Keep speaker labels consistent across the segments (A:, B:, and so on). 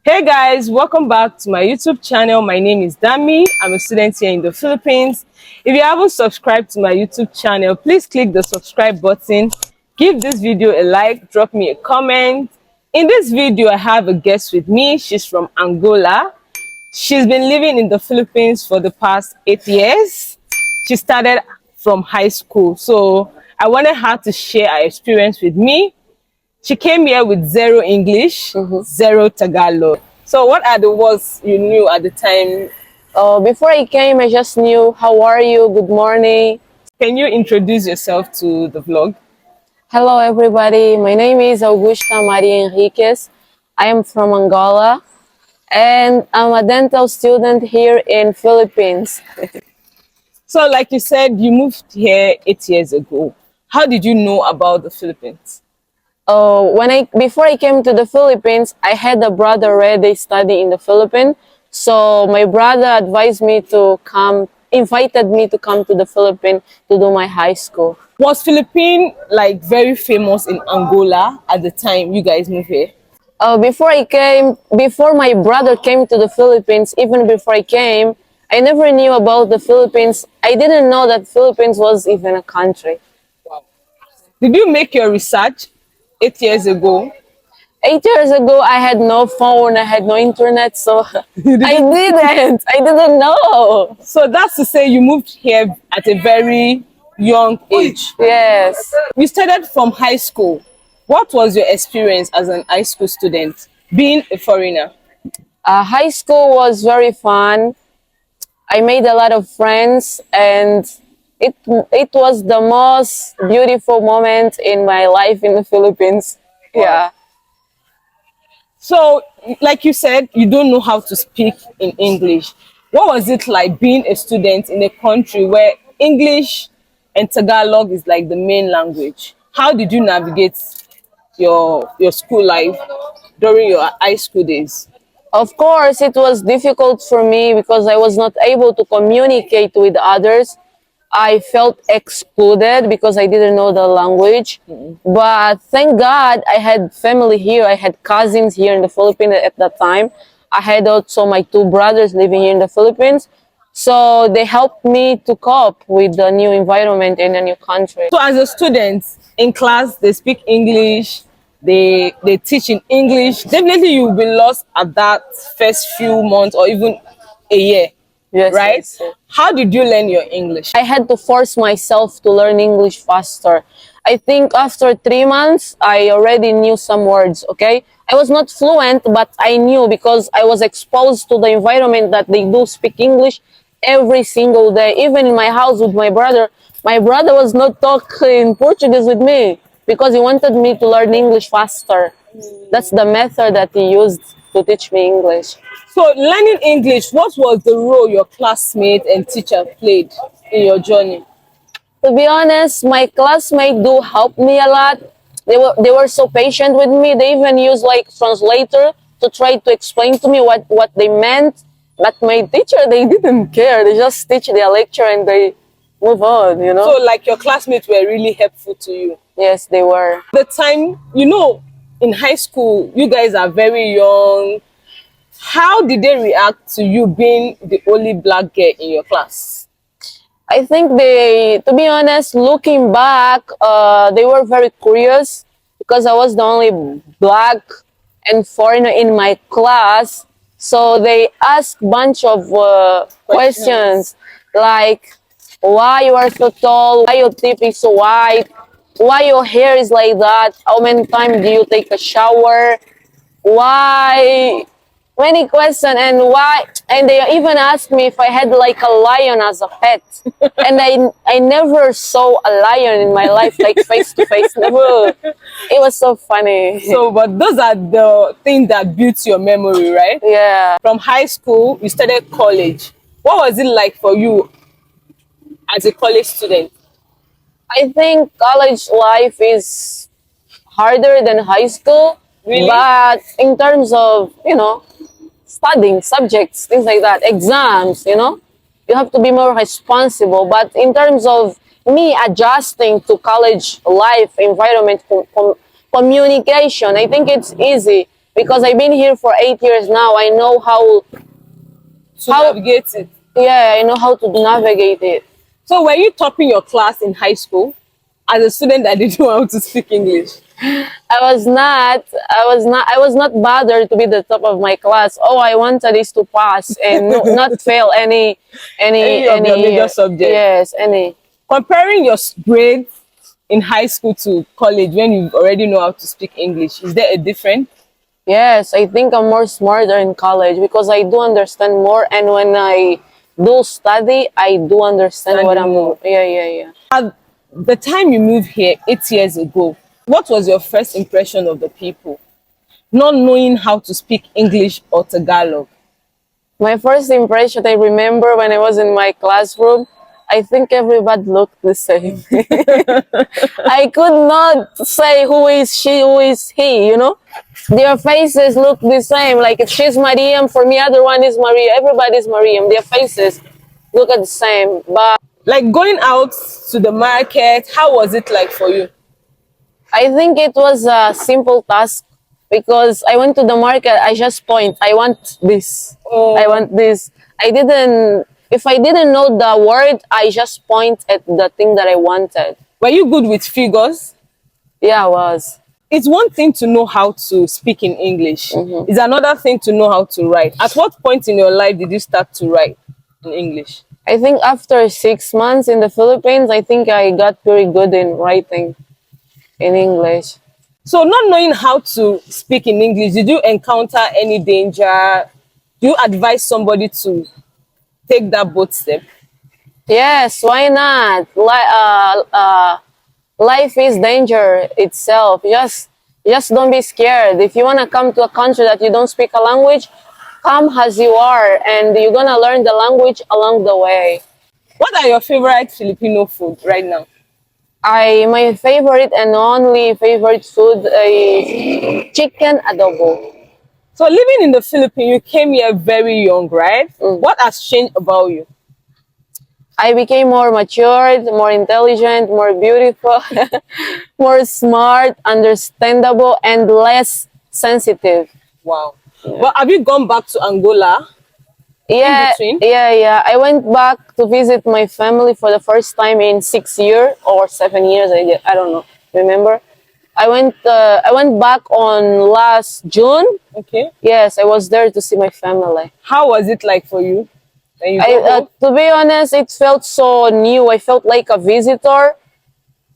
A: Hey guys, welcome back to my YouTube channel. My name is Dami. I'm a student here in the Philippines. If you haven't subscribed to my YouTube channel, please click the subscribe button. Give this video a like, drop me a comment. In this video, I have a guest with me. She's from Angola. She's been living in the Philippines for the past 8 years. She started from high school. So I wanted her to share her experience with me. She came here with zero English, zero Tagalog. So what are the words you knew at the time?
B: Before I came, I just knew, how are you? Good morning.
A: Can you introduce yourself to the vlog?
B: Hello, everybody. My name is Augusta Maria Enriquez. I am from Angola, and I'm a dental student here in Philippines.
A: So like you said, you moved here 8 years ago. How did you know about the Philippines?
B: Before I came to the Philippines, I had a brother already study in the Philippines. So my brother invited me to come to the Philippines to do my high school.
A: Was Philippines like very famous in Angola at the time you guys moved here?
B: Before my brother came to the Philippines, even before I came, I never knew about the Philippines. I didn't know that Philippines was even a country.
A: Did you make your research 8 years ago?
B: 8 years ago, I had no phone, I had no internet, so I didn't know.
A: So that's to say you moved here at a very young age.
B: Yes.
A: You started from high school. What was your experience as an high school student being a foreigner?
B: High school was very fun. I made a lot of friends, and it was the most beautiful moment in my life in the Philippines. Yeah.
A: So, like you said, you don't know how to speak in English. What was it like being a student in a country where English and Tagalog is like the main language? How did you navigate your school life during your high school days?
B: Of course, it was difficult for me because I was not able to communicate with others. I felt excluded because I didn't know the language. But thank God I had family here. I had cousins here in the Philippines at that time. I had also my two brothers living here in the Philippines. So they helped me to cope with the new environment in a new country.
A: So as a student in class, they speak English, they teach in English. Definitely you'll be lost at that first few months or even a year.
B: Yes,
A: right?
B: yes, yes.
A: How did you learn your English?
B: I had to force myself to learn English faster. I think after 3 months, I already knew some words, okay? I was not fluent, but I knew because I was exposed to the environment that they do speak English every single day. Even in my house with my brother was not talking Portuguese with me because he wanted me to learn English faster. That's the method that he used to teach me English.
A: So learning English, what was the role your classmate and teacher played in your journey?
B: To be honest, my classmates do help me a lot. They were so patient with me. They even used like translator to try to explain to me what they meant. But my teacher, they didn't care. They just teach their lecture and they move on, you know?
A: So like your classmates were really helpful to you?
B: Yes, they were.
A: The time, in high school, you guys are very young. How did they react to you being the only black girl in your class?
B: I think to be honest, looking back, they were very curious because I was the only black and foreigner in my class. So they asked a bunch of questions like, why you are so tall, why your teeth is so white, why your hair is like that, how many times do you take a shower, why many questions, and they even asked me if I had like a lion as a pet. And I never saw a lion in my life, like face to face, never. It was so funny.
A: So but those are the things that built your memory, right?
B: Yeah.
A: From high school you started college. What was it like for you as a college student?
B: I think college life is harder than high school.
A: Really?
B: But in terms of, studying subjects, things like that, exams, you have to be more responsible. But in terms of me adjusting to college life environment, communication, I think it's easy. because I've been here for 8 years now. I know how
A: navigate it.
B: yeah, I know how to navigate it.
A: So were you topping your class in high school as a student that didn't know how to speak English?
B: I was not bothered to be the top of my class. All I wanted is to pass and not fail
A: Any of your major subjects?
B: Yes, any.
A: Comparing your grades in high school to college when you already know how to speak English, is there a difference?
B: Yes, I think I'm more smarter in college because I do understand more, and when I do study, I do understand what I'm.
A: More.
B: Yeah.
A: At the time you moved here 8 years ago, what was your first impression of the people, not knowing how to speak English or Tagalog?
B: My first impression, I remember when I was in my classroom, I think everybody looked the same. I could not say who is she, who is he, you know? Their faces look the same. Like if she's Mariam, for me, other one is Maria. Everybody's Mariam. Their faces look at the same. But
A: Like going out to the market, how was it like for you?
B: I think it was a simple task because I went to the market, I just point, I want this.
A: Oh.
B: I want this. If I didn't know the word, I just point at the thing that I wanted.
A: Were you good with figures?
B: Yeah, I was.
A: It's one thing to know how to speak in English. It's another thing to know how to write. At what point in your life did you start to write in English?
B: I think after 6 months in the Philippines, I think I got very good in writing in English.
A: So not knowing how to speak in English, did you encounter any danger? Do you advise somebody to take that bold step?
B: Yes, why not? Life is danger itself. Just don't be scared. If you want to come to a country that you don't speak a language, come as you are, and you're gonna learn the language along the way.
A: What are your favorite Filipino food right now?
B: My favorite and only favorite food is chicken adobo.
A: So living in the Philippines, you came here very young, right? What has changed about you?
B: I became more matured, more intelligent, more beautiful, more smart, understandable, and less sensitive.
A: Wow. Well, have you gone back to Angola?
B: Yeah,
A: between?
B: yeah. I went back to visit my family for the first time in 6 years or 7 years. I don't know. Remember? I went back on last June.
A: Okay.
B: Yes, I was there to see my family.
A: How was it like for you? When you got home?
B: To be honest, it felt so new. I felt like a visitor,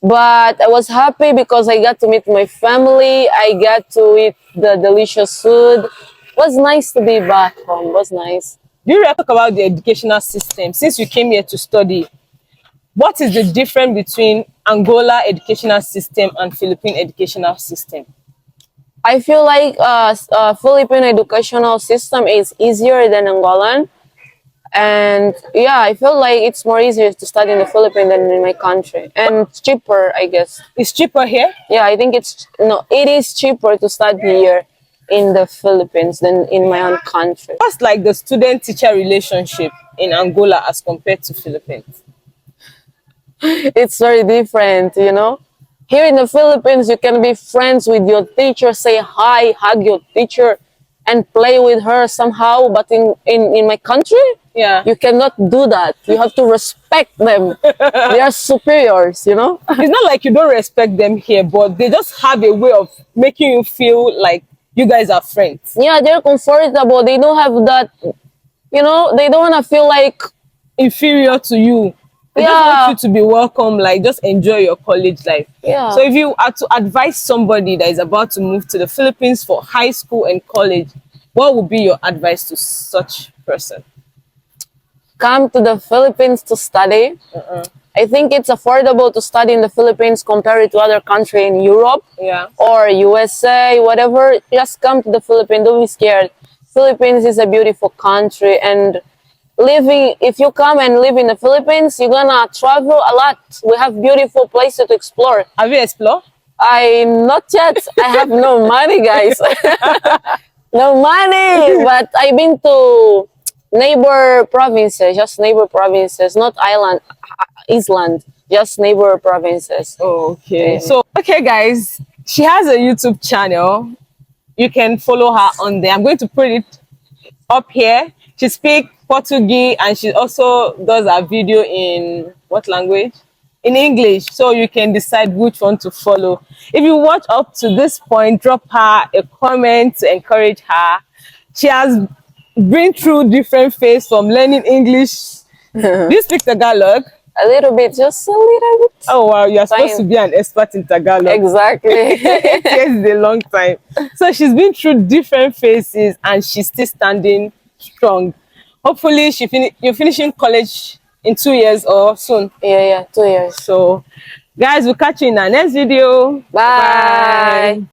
B: but I was happy because I got to meet my family. I got to eat the delicious food. It was nice to be back home. It was nice.
A: Do you talk about the educational system? Since you came here to study, what is the difference between Angola educational system and Philippine educational system?
B: I feel like Philippine educational system is easier than Angolan. And yeah, I feel like it's more easier to study in the Philippines than in my country. And it's cheaper, I guess.
A: It's cheaper here?
B: Yeah, I think it is cheaper to study here in the Philippines than in my own country.
A: What's like the student-teacher relationship in Angola as compared to Philippines?
B: It's very different, you know. Here in the Philippines, you can be friends with your teacher, say hi, hug your teacher, and play with her somehow. But in my country,
A: Yeah.
B: you cannot do that. You have to respect them. They are superiors, you know.
A: It's not like you don't respect them here, but they just have a way of making you feel like you guys are friends.
B: Yeah, they're comfortable. They don't have that, you know, they don't want to feel like,
A: Inferior to you. They just
B: Yeah.
A: want you to be welcome, like just enjoy your college life.
B: Yeah.
A: So if you are to advise somebody that is about to move to the Philippines for high school and college, what would be your advice to such person?
B: come to the Philippines to study. I think it's affordable to study in the Philippines compared to other country in Europe
A: Yeah.
B: or USA, whatever. Just come to the Philippines. Don't be scared. Philippines is a beautiful country, and if you come and live in the Philippines, you're gonna travel a lot. We have beautiful places to explore.
A: Have you explored?
B: Not yet. I have no money, guys. No money. But I've been to neighbor provinces, just neighbor provinces, not island, just neighbor provinces.
A: Oh, okay. So, okay, guys, she has a YouTube channel. you can follow her on there. I'm going to put it up here. She speaks Portuguese and she also does a video in what language? In English. So you can decide which one to follow. If you watch up to this point, drop her a comment to encourage her. She has been through different phases from learning English. Do you speak Tagalog?
B: A little bit, just a little bit.
A: Oh wow, you're supposed
B: Fine.
A: to be an expert in Tagalog.
B: Exactly.
A: 8 years is a long time. So she's been through different phases and she's still standing strong. Hopefully you're finishing college in 2 years or soon.
B: Yeah, 2 years.
A: So guys, we'll catch you in our next video.
B: Bye.